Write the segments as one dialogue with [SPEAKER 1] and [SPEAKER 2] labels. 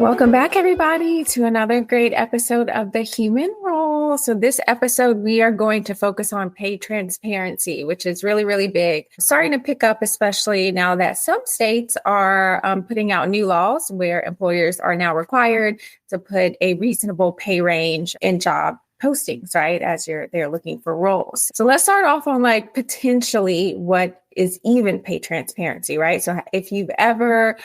[SPEAKER 1] Welcome back, everybody, to another great episode of The Human Role. So this episode, we are going to focus on pay transparency, which is really, really big. Starting to pick up, especially now that some states are putting out new laws where employers are now required to put a reasonable pay range in job postings, right? As they're looking for roles. So let's start off on like potentially what is even pay transparency, right? So if you've ever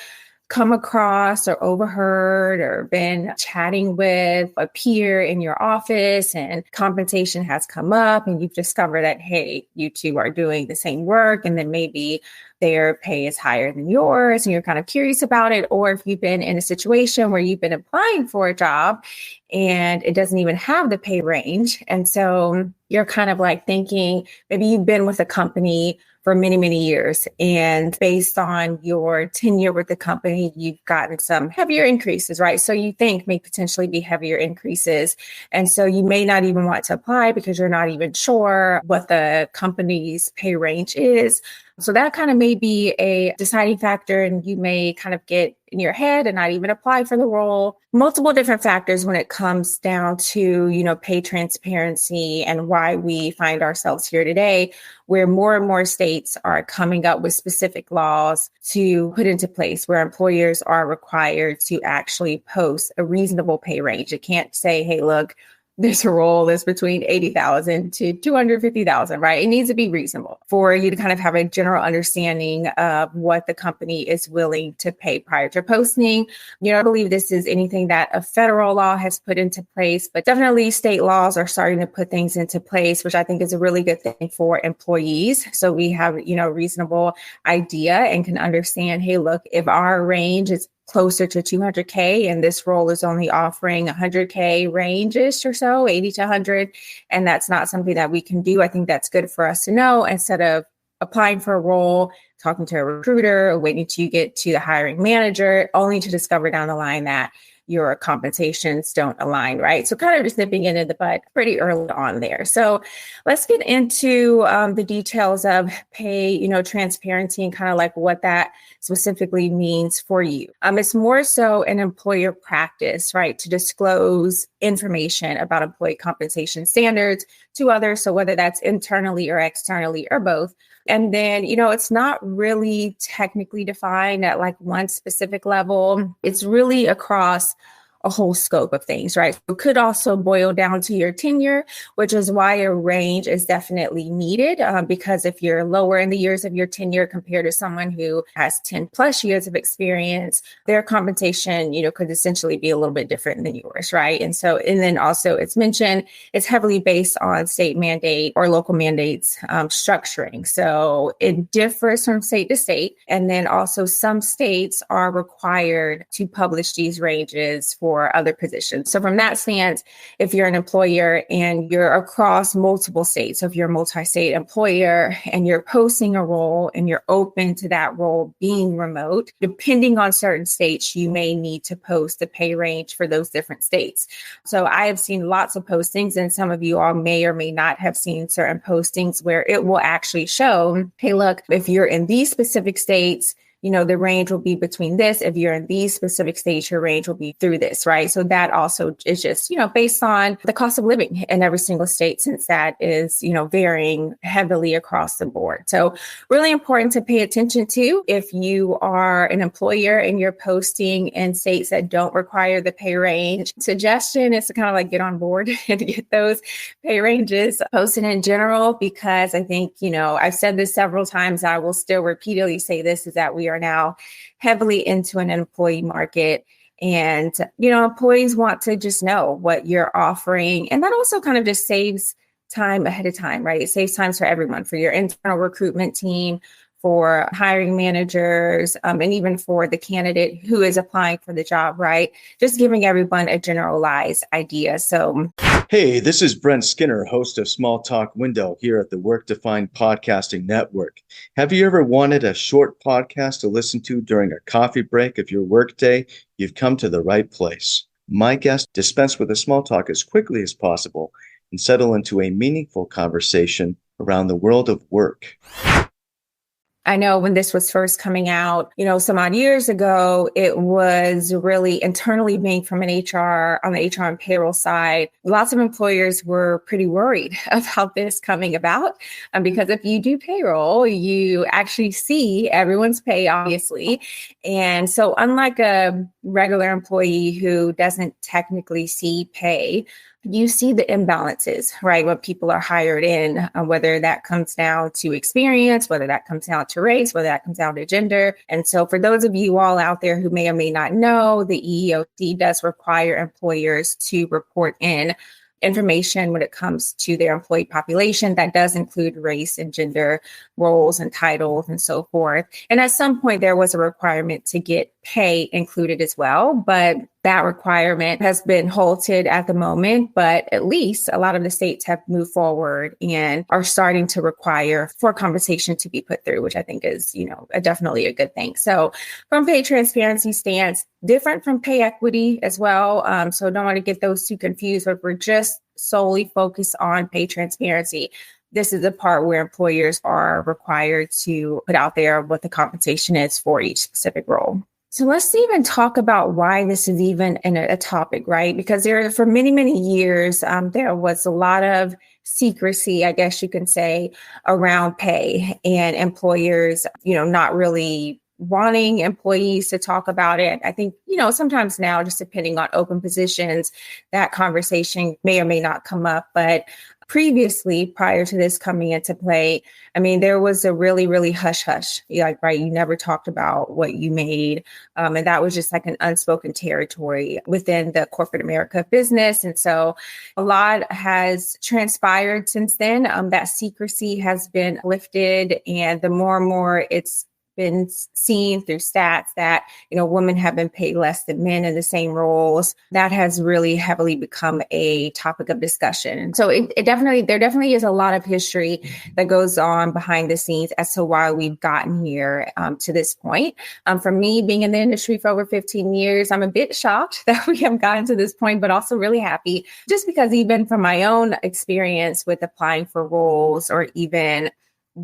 [SPEAKER 1] come across or overheard or been chatting with a peer in your office and compensation has come up and you've discovered that, hey, you two are doing the same work and then maybe their pay is higher than yours and you're kind of curious about it. Or if you've been in a situation where you've been applying for a job and it doesn't even have the pay range. And so you're kind of like thinking, maybe you've been with a company for many, many years. And based on your tenure with the company, you've gotten some heavier increases, right? So you think may potentially be heavier increases. And so you may not even want to apply because you're not even sure what the company's pay range is. So that kind of may be a deciding factor, and you may kind of get in your head and not even apply for the role. Multiple different factors when it comes down to, pay transparency and why we find ourselves here today, where more and more states are coming up with specific laws to put into place where employers are required to actually post a reasonable pay range. It can't say, hey, look, there's a role that's between 80,000 to 250,000, right? It needs to be reasonable for you to kind of have a general understanding of what the company is willing to pay prior to posting. I believe this is anything that a federal law has put into place, but definitely state laws are starting to put things into place, which I think is a really good thing for employees. So we have, reasonable idea and can understand, hey, look, if our range is closer to 200K and this role is only offering 100K range-ish or so, 80 to 100, and that's not something that we can do. I think that's good for us to know instead of applying for a role, talking to a recruiter, waiting till you get to the hiring manager, only to discover down the line that your compensations don't align, right? So kind of just nipping it in the bud pretty early on there. So let's get into the details of pay, transparency and kind of like what that specifically means for you. It's more so an employer practice, right, to disclose information about employee compensation standards to others. So whether that's internally or externally or both. And then, it's not really technically defined at like one specific level. It's really across a whole scope of things, right? It could also boil down to your tenure, which is why a range is definitely needed, because if you're lower in the years of your tenure compared to someone who has 10 plus years of experience, their compensation, could essentially be a little bit different than yours, right? And then also it's mentioned it's heavily based on state mandate or local mandates structuring. So it differs from state to state. And then also some states are required to publish these ranges for other positions. So from that stance, if you're an employer and you're across multiple states, so if you're a multi-state employer and you're posting a role and you're open to that role being remote, depending on certain states, you may need to post the pay range for those different states. So I have seen lots of postings, and some of you all may or may not have seen certain postings where it will actually show, hey, look, if you're in these specific states, the range will be between this. If you're in these specific states, your range will be through this, right? So that also is just, based on the cost of living in every single state, since that is, varying heavily across the board. So really important to pay attention to if you are an employer and you're posting in states that don't require the pay range. Suggestion is to kind of like get on board and get those pay ranges posted in general, because I think, I've said this several times, I will still repeatedly say this, is that we are now heavily into an employee market. And, employees want to just know what you're offering. And that also kind of just saves time ahead of time, right? It saves times for everyone, for your internal recruitment team, for hiring managers, and even for the candidate who is applying for the job, right? Just giving everyone a generalized idea. So,
[SPEAKER 2] hey, this is Brent Skinner, host of Small Talk Window here at the Work Defined Podcasting Network. Have you ever wanted a short podcast to listen to during a coffee break of your workday? You've come to the right place. My guests dispense with the small talk as quickly as possible and settle into a meaningful conversation around the world of work.
[SPEAKER 1] I know when this was first coming out, some odd years ago, it was really internally being from an HR on the HR and payroll side. Lots of employers were pretty worried about this coming about because if you do payroll, you actually see everyone's pay, obviously. And so unlike a regular employee who doesn't technically see pay, you see the imbalances, right? When people are hired in, whether that comes down to experience, whether that comes down to race, whether that comes down to gender. And so for those of you all out there who may or may not know, the EEOC does require employers to report in information when it comes to their employee population. That does include race and gender roles and titles and so forth. And at some point, there was a requirement to get pay included as well, but that requirement has been halted at the moment. But at least a lot of the states have moved forward and are starting to require for conversation to be put through, which I think is, definitely a good thing. So from pay transparency stance, different from pay equity as well. So don't want to get those two confused, but we're just solely focused on pay transparency. This is the part where employers are required to put out there what the compensation is for each specific role. So let's even talk about why this is even a topic, right? Because for many, many years, there was a lot of secrecy, I guess you can say, around pay and employers, not really wanting employees to talk about it. I think, sometimes now, just depending on open positions, that conversation may or may not come up. But previously, prior to this coming into play, there was a really, really hush hush, right? You never talked about what you made. And that was just like an unspoken territory within the corporate America business. And so a lot has transpired since then. That secrecy has been lifted, and the more and more it's been seen through stats that, women have been paid less than men in the same roles. That has really heavily become a topic of discussion. And so there definitely is a lot of history that goes on behind the scenes as to why we've gotten here to this point. For me, being in the industry for over 15 years, I'm a bit shocked that we have gotten to this point, but also really happy just because even from my own experience with applying for roles or even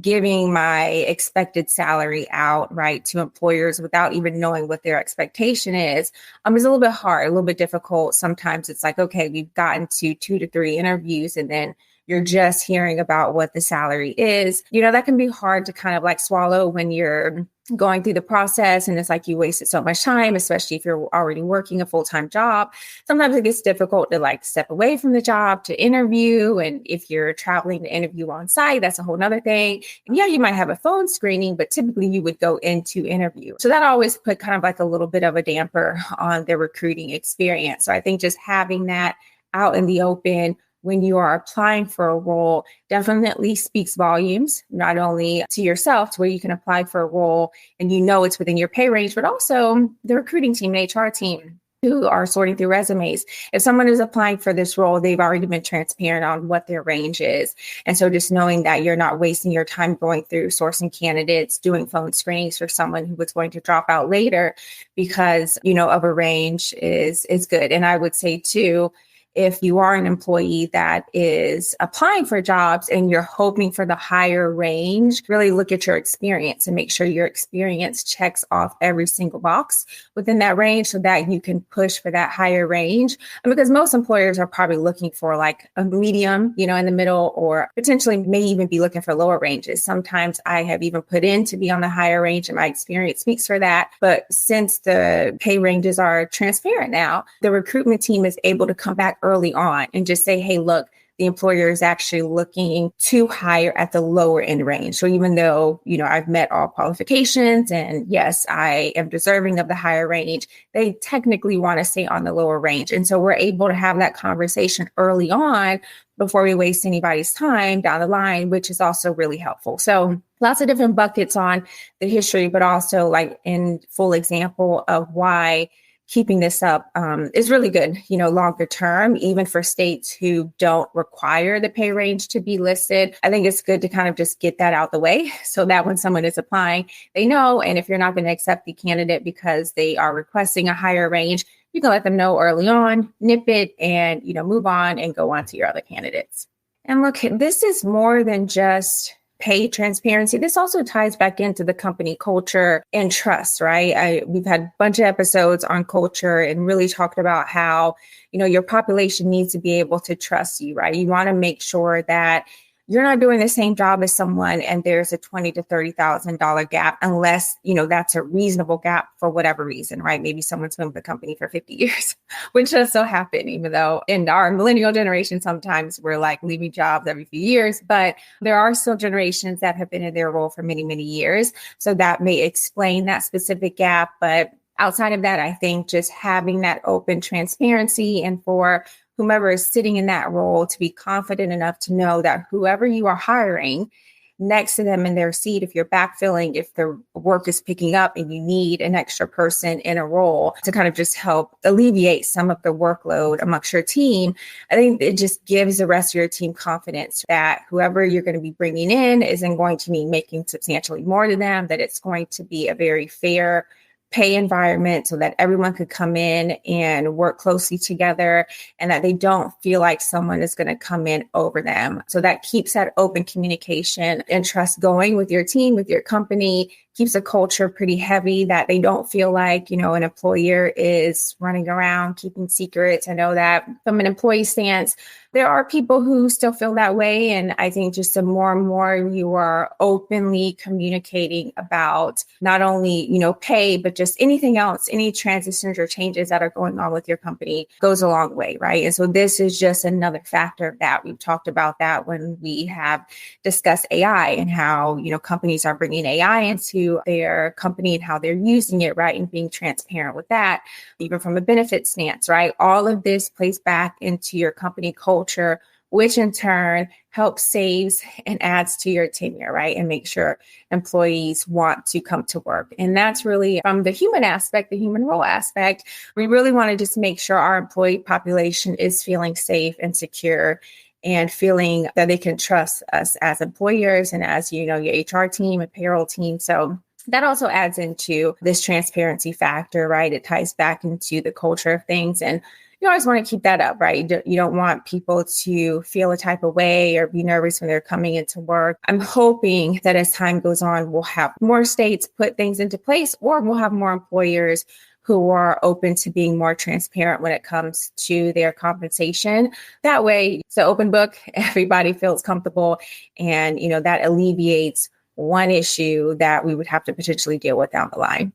[SPEAKER 1] giving my expected salary out, right, to employers without even knowing what their expectation is a little bit hard, a little bit difficult. Sometimes it's like, okay, we've gotten to 2 to 3 interviews and then you're just hearing about what the salary is. That can be hard to kind of like swallow when you're going through the process and it's like you wasted so much time, especially if you're already working a full-time job. Sometimes it gets difficult to like step away from the job to interview. And if you're traveling to interview on site, that's a whole nother thing. And yeah, you might have a phone screening, but typically you would go into interview. So that always put kind of like a little bit of a damper on the recruiting experience. So I think just having that out in the open when you are applying for a role definitely speaks volumes, not only to yourself, to where you can apply for a role and it's within your pay range, but also the recruiting team, the HR team who are sorting through resumes. If someone is applying for this role, they've already been transparent on what their range is. And so just knowing that you're not wasting your time going through sourcing candidates, doing phone screenings for someone who was going to drop out later because, of a range is good. And I would say too, if you are an employee that is applying for jobs and you're hoping for the higher range, really look at your experience and make sure your experience checks off every single box within that range so that you can push for that higher range. And because most employers are probably looking for like a medium, in the middle, or potentially may even be looking for lower ranges. Sometimes I have even put in to be on the higher range and my experience speaks for that. But since the pay ranges are transparent now, the recruitment team is able to come back early on and just say, hey, look, the employer is actually looking to hire at the lower end range. So even though, I've met all qualifications and yes, I am deserving of the higher range, they technically want to stay on the lower range. And so we're able to have that conversation early on before we waste anybody's time down the line, which is also really helpful. So lots of different buckets on the history, but also like in full example of why keeping this up is really good, longer term, even for states who don't require the pay range to be listed. I think it's good to kind of just get that out the way so that when someone is applying, they know. And if you're not going to accept the candidate because they are requesting a higher range, you can let them know early on, nip it, and, move on and go on to your other candidates. And look, this is more than just pay transparency, this also ties back into the company culture and trust, right? We've had a bunch of episodes on culture and really talked about how, your population needs to be able to trust you, right? You want to make sure that you're not doing the same job as someone and there's a $20,000 to $30,000 gap unless, that's a reasonable gap for whatever reason, right? Maybe someone's been with the company for 50 years, which does so happen, even though in our millennial generation, sometimes we're like leaving jobs every few years, but there are still generations that have been in their role for many, many years. So that may explain that specific gap. But outside of that, I think just having that open transparency and for whomever is sitting in that role to be confident enough to know that whoever you are hiring next to them in their seat, if you're backfilling, if the work is picking up and you need an extra person in a role to kind of just help alleviate some of the workload amongst your team, I think it just gives the rest of your team confidence that whoever you're going to be bringing in isn't going to be making substantially more to them, that it's going to be a very fair pay environment so that everyone could come in and work closely together and that they don't feel like someone is going to come in over them. So that keeps that open communication and trust going with your team, with your company, keeps the culture pretty heavy that they don't feel like, an employer is running around keeping secrets. I know that from an employee stance, there are people who still feel that way. And I think just the more and more you are openly communicating about not only, pay, but just anything else, any transitions or changes that are going on with your company goes a long way, right? And so this is just another factor of that. We've talked about that when we have discussed AI and how, companies are bringing AI into their company and how they're using it, right? And being transparent with that, even from a benefit stance, right? All of this plays back into your company culture, which in turn helps saves and adds to your tenure, right? And make sure employees want to come to work. And that's really from the human aspect, the human role aspect. We really want to just make sure our employee population is feeling safe and secure and feeling that they can trust us as employers and as, your HR team and payroll team. So that also adds into this transparency factor, right? It ties back into the culture of things. And you always want to keep that up, right? You don't want people to feel a type of way or be nervous when they're coming into work. I'm hoping that as time goes on, we'll have more states put things into place, or we'll have more employers who are open to being more transparent when it comes to their compensation. That way, it's an open book, everybody feels comfortable, and that alleviates one issue that we would have to potentially deal with down the line.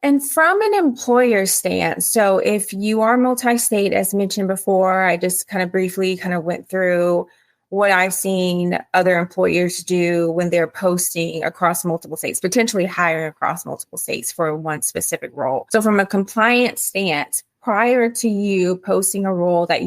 [SPEAKER 1] And from an employer stance, so if you are multi-state, as mentioned before, I just kind of briefly went through what I've seen other employers do when they're posting across multiple states, potentially hiring across multiple states for one specific role. So from a compliance stance, prior to you posting a role that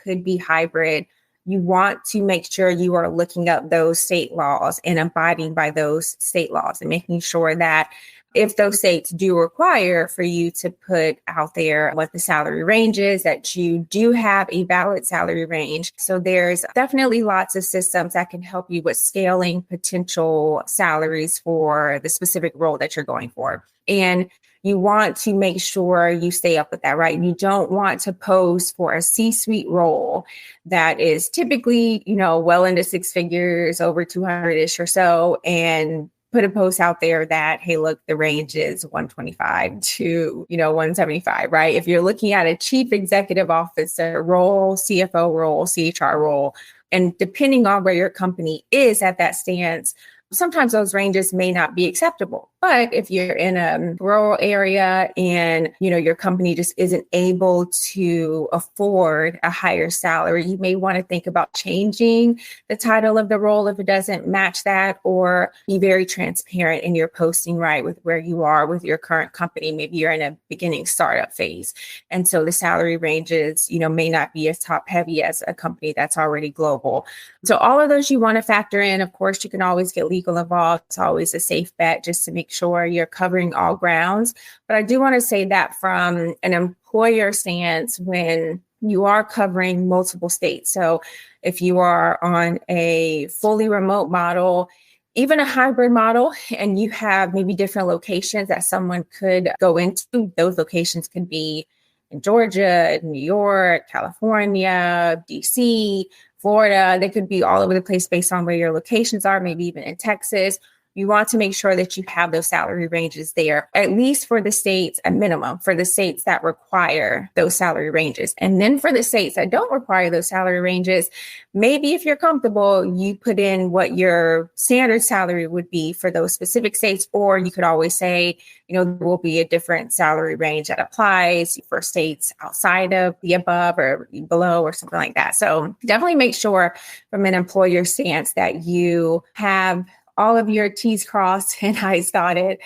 [SPEAKER 1] could be hybrid, you want to make sure you are looking up those state laws and abiding by those state laws and making sure that if those states do require for you to put out there what the salary range is, that you do have a valid salary range. So there's definitely lots of systems that can help you with scaling potential salaries for the specific role that you're going for. And you want to make sure you stay up with that, right? You don't want to post for a C-suite role that is typically, well into six figures, over 200-ish or so, and put a post out there that, hey, look, the range is 125 to, 175, right? If you're looking at a chief executive officer role, CFO role, CHR role, and depending on where your company is at that stance, sometimes those ranges may not be acceptable. But if you're in a rural area and, your company just isn't able to afford a higher salary, you may want to think about changing the title of the role if it doesn't match that, or be very transparent in your posting, right, with where you are with your current company. Maybe you're in a beginning startup phase. And so the salary ranges, may not be as top heavy as a company that's already global. So all of those you want to factor in. Of course, you can always get legal involved. It's always a safe bet just to make sure you're covering all grounds. But I do want to say that from an employer stance, when you are covering multiple states. So if you are on a fully remote model, even a hybrid model, and you have maybe different locations that someone could go into, those locations could be in Georgia, New York, California, DC, Florida. They could be all over the place based on where your locations are, maybe even in Texas. You want to make sure that you have those salary ranges there, at least for the states, at minimum, for the states that require those salary ranges. And then for the states that don't require those salary ranges, maybe if you're comfortable, you put in what your standard salary would be for those specific states, or you could always say, there will be a different salary range that applies for states outside of the above or below or something like that. So definitely make sure from an employer stance that you have all of your T's crossed and I's dotted,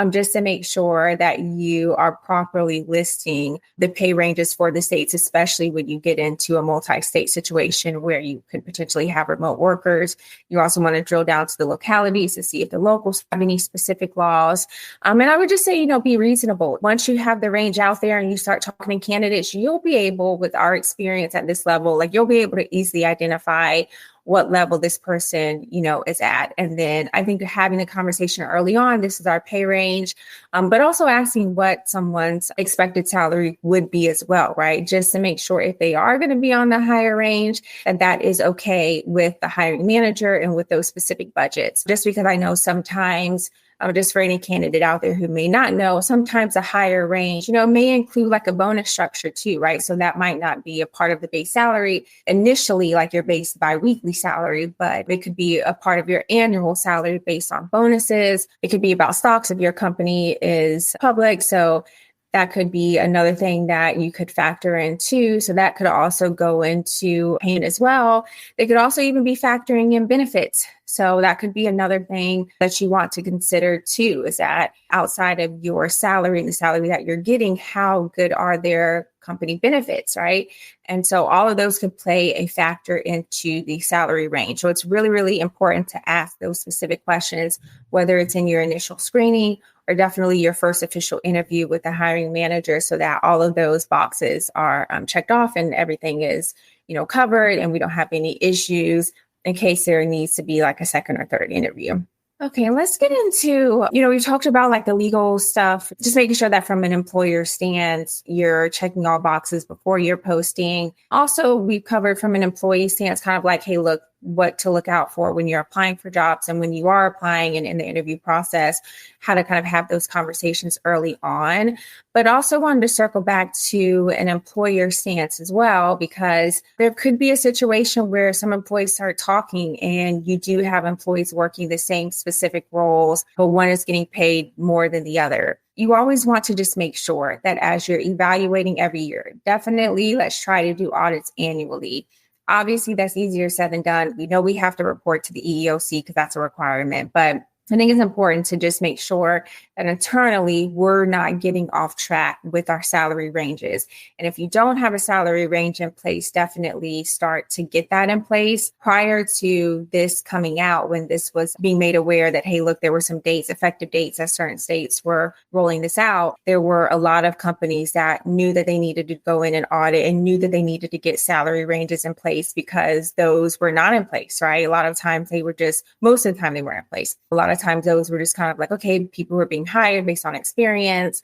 [SPEAKER 1] just to make sure that you are properly listing the pay ranges for the states, especially when you get into a multi-state situation where you could potentially have remote workers. You also want to drill down to the localities to see if the locals have any specific laws. And I would just say, be reasonable. Once you have the range out there and you start talking to candidates, you'll be able, with our experience at this level, you'll be able to easily identify what level this person, is at. And then I think having a conversation early on, this is our pay range, but also asking what someone's expected salary would be as well, right? Just to make sure if they are going to be on the higher range, that is okay with the hiring manager and with those specific budgets. Just because I know sometimes, just for any candidate out there who may not know, sometimes a higher range, may include like a bonus structure too, right? So that might not be a part of the base salary initially, like your base biweekly salary, but it could be a part of your annual salary based on bonuses. It could be about stocks if your company is public. So that could be another thing that you could factor in too. So that could also go into payment as well. They could also even be factoring in benefits. So that could be another thing that you want to consider too, is that outside of your salary, the salary that you're getting, how good are their company benefits, right? And so all of those could play a factor into the salary range. So it's really, really important to ask those specific questions, whether it's in your initial screening or definitely your first official interview with the hiring manager, so that all of those boxes are checked off and everything is, covered and we don't have any issues in case there needs to be like a second or third interview. Okay, let's get into, we've talked about like the legal stuff, just making sure that from an employer stance, you're checking all boxes before you're posting. Also, we've covered from an employee stance, kind of like, hey, look, what to look out for when you're applying for jobs and when you are applying and in the interview process, how to kind of have those conversations early on. But also wanted to circle back to an employer stance as well, because there could be a situation where some employees start talking and you do have employees working the same specific roles, but one is getting paid more than the other. You always want to just make sure that as you're evaluating every year, definitely let's try to do audits annually. Obviously, that's easier said than done. We know we have to report to the EEOC because that's a requirement, but I think it's important to just make sure that internally we're not getting off track with our salary ranges. And if you don't have a salary range in place, definitely start to get that in place prior to this coming out, when this was being made aware that, hey, look, there were some dates, effective dates as certain states were rolling this out. There were a lot of companies that knew that they needed to go in and audit and knew that they needed to get salary ranges in place because those were not in place, right? A lot of times most of the time they weren't in place. A lot of times those were just kind of like, okay, people were being hired based on experience.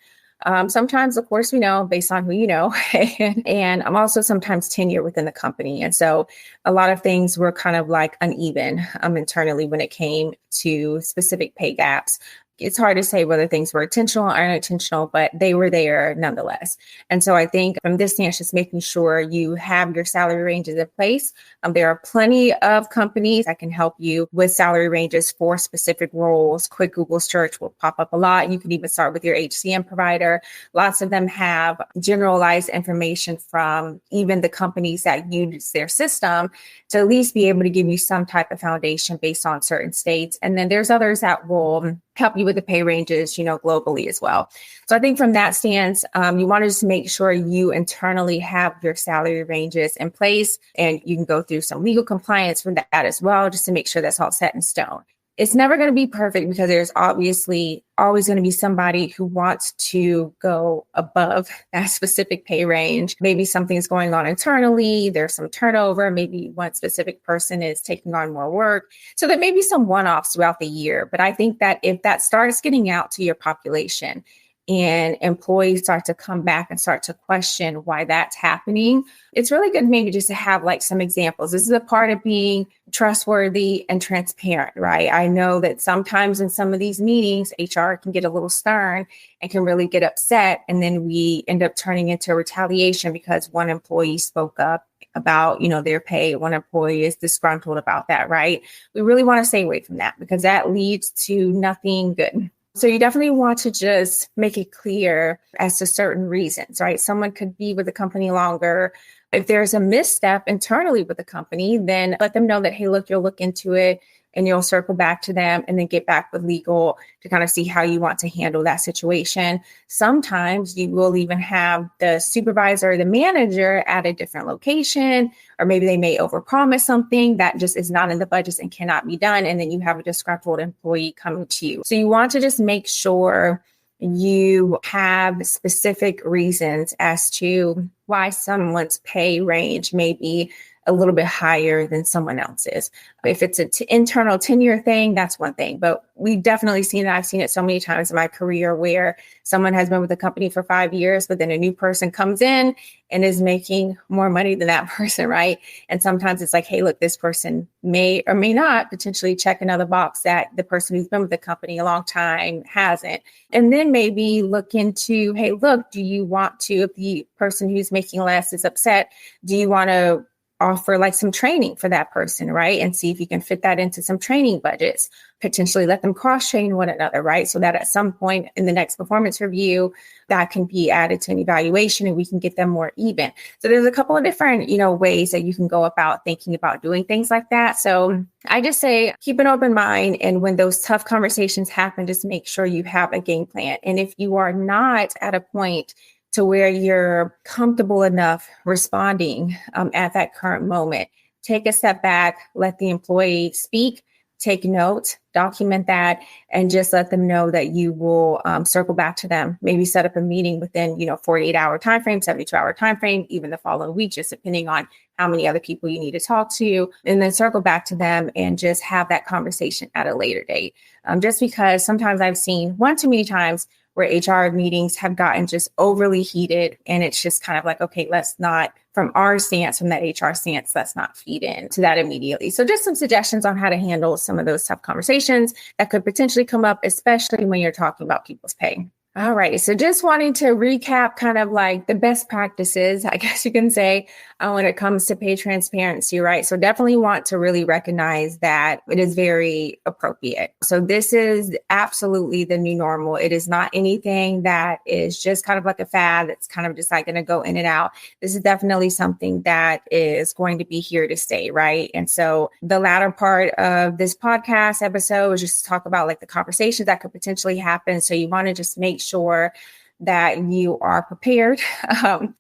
[SPEAKER 1] Sometimes, of course, we know based on who you know, and I'm also sometimes tenure within the company. And so a lot of things were kind of like uneven internally when it came to specific pay gaps. It's hard to say whether things were intentional or unintentional, but they were there nonetheless. And so I think from this stance, just making sure you have your salary ranges in place. There are plenty of companies that can help you with salary ranges for specific roles. Quick Google search will pop up a lot. You can even start with your HCM provider. Lots of them have generalized information from even the companies that use their system to at least be able to give you some type of foundation based on certain states. And then there's others that will help you with the pay ranges, globally as well. So I think from that stance, you want to just make sure you internally have your salary ranges in place, and you can go through some legal compliance for that as well, just to make sure that's all set in stone. It's never going to be perfect because there's obviously always going to be somebody who wants to go above that specific pay range. Maybe something's going on internally. There's some turnover. Maybe one specific person is taking on more work. So there may be some one-offs throughout the year. But I think that if that starts getting out to your population, and employees start to come back and start to question why that's happening, it's really good maybe just to have like some examples. This is a part of being trustworthy and transparent, right? I know that sometimes in some of these meetings, HR can get a little stern and can really get upset. And then we end up turning into retaliation because one employee spoke up about, their pay. One employee is disgruntled about that, right? We really want to stay away from that because that leads to nothing good. So you definitely want to just make it clear as to certain reasons, right? Someone could be with the company longer. If there's a misstep internally with the company, then let them know that, hey, look, you'll look into it and you'll circle back to them and then get back with legal to kind of see how you want to handle that situation. Sometimes you will even have the supervisor or the manager at a different location, or maybe they may overpromise something that just is not in the budgets and cannot be done. And then you have a disgruntled employee coming to you. So you want to just make sure you have specific reasons as to why someone's pay range may be a little bit higher than someone else's. If it's an internal tenure thing, that's one thing. But we've definitely seen that. I've seen it so many times in my career where someone has been with the company for 5 years, but then a new person comes in and is making more money than that person, right? And sometimes it's like, hey, look, this person may or may not potentially check another box that the person who's been with the company a long time hasn't. And then maybe look into, hey, look, do you want to, if the person who's making less is upset, do you want to offer like some training for that person, right? And see if you can fit that into some training budgets, potentially let them cross-train one another, right? So that at some point in the next performance review, that can be added to an evaluation and we can get them more even. So there's a couple of different, ways that you can go about thinking about doing things like that. So I just say, keep an open mind. And when those tough conversations happen, just make sure you have a game plan. And if you are not at a point to where you're comfortable enough responding at that current moment, take a step back, let the employee speak, take notes, document that, and just let them know that you will circle back to them. Maybe set up a meeting within, 48-hour time frame, 72-hour time frame, even the following week, just depending on how many other people you need to talk to, and then circle back to them and just have that conversation at a later date. Just because sometimes I've seen one too many times where HR meetings have gotten just overly heated. And it's just kind of like, okay, let's not, from our stance, from that HR stance, let's not feed into that immediately. So just some suggestions on how to handle some of those tough conversations that could potentially come up, especially when you're talking about people's pay. All right. So just wanting to recap kind of like the best practices, I guess you can say, when it comes to pay transparency, right? So definitely want to really recognize that it is very appropriate. So this is absolutely the new normal. It is not anything that is just kind of like a fad that's kind of just like going to go in and out. This is definitely something that is going to be here to stay, right? And so the latter part of this podcast episode is just to talk about like the conversations that could potentially happen. So you want to just make sure that you are prepared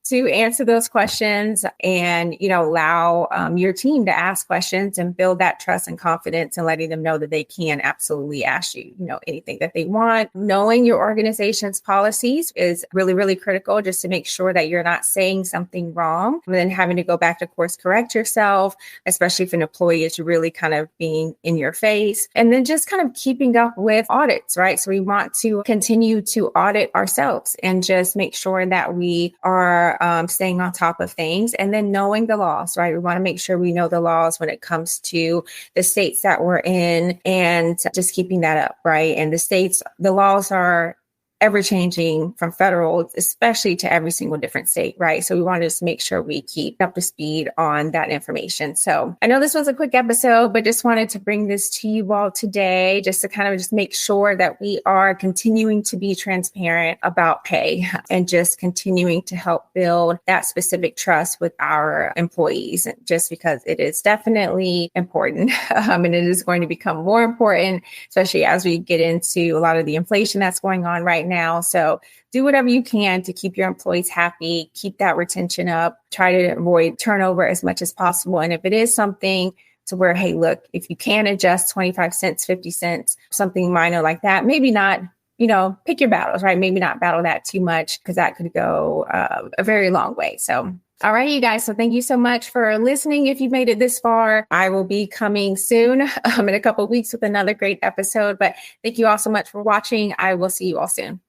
[SPEAKER 1] to answer those questions and, allow your team to ask questions and build that trust and confidence and letting them know that they can absolutely ask you, anything that they want. Knowing your organization's policies is really, really critical just to make sure that you're not saying something wrong and then having to go back to course correct yourself, especially if an employee is really kind of being in your face. And then just kind of keeping up with audits, right? So we want to continue to audit ourselves and just make sure that we are staying on top of things, and then knowing the laws, right? We want to make sure we know the laws when it comes to the states that we're in and just keeping that up, right? And the laws are ever changing from federal, especially to every single different state, right? So we want to just make sure we keep up to speed on that information. So I know this was a quick episode, but just wanted to bring this to you all today, just to kind of just make sure that we are continuing to be transparent about pay and just continuing to help build that specific trust with our employees, just because it is definitely important and it is going to become more important, especially as we get into a lot of the inflation that's going on right now. So do whatever you can to keep your employees happy, keep that retention up, try to avoid turnover as much as possible. And if it is something to where, hey, look, if you can adjust 25 cents, 50 cents, something minor like that, maybe not, pick your battles, right? Maybe not battle that too much because that could go a very long way. So all right, you guys. So thank you so much for listening. If you made it this far, I will be coming soon in a couple of weeks with another great episode. But thank you all so much for watching. I will see you all soon.